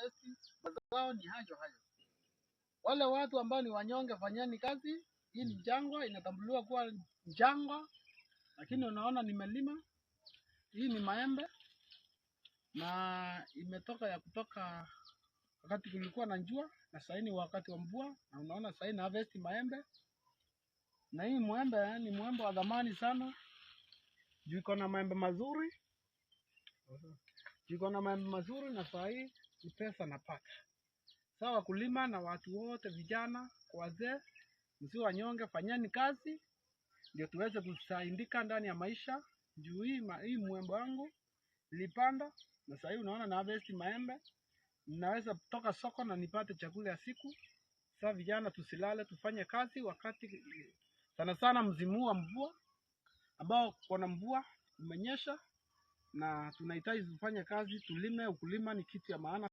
harvest, mazao ni hayo hayo. Wale watu ambao ni wanyonge, fanyeni kazi. Hii ni jangwa, inatambuliwa kuwa jangwa, lakini unaona nimelima. Hii ni maembe na imetoka ya kutoka wakati kulikuwa na jua, na sasa ni wakati wa mvua, na unaona sasa na harvest maembe. Na hii mwembe ni mwembe wa dhamani sana. Juu iko na maembe mazuri. Iko na maembe mazuri na sasa ni pesa napata. Sawa wakulima na watu wote, vijana, wazee, msiwe wanyonge, fanyeni kazi ndio tuweze kusaidika ndani ya maisha. Juu hii mwembe wangu nilipanda na sasa unaona na harvest maembe. Ninaweza kutoka soko na nipate chakula ya siku. Sasa vijana tusilale, tufanye kazi wakati sana sana msimu wa mvua ambao kuna mvua umenyesha, na tunahitaji kufanya kazi, tulime. Ukulima ni kitu ya maana.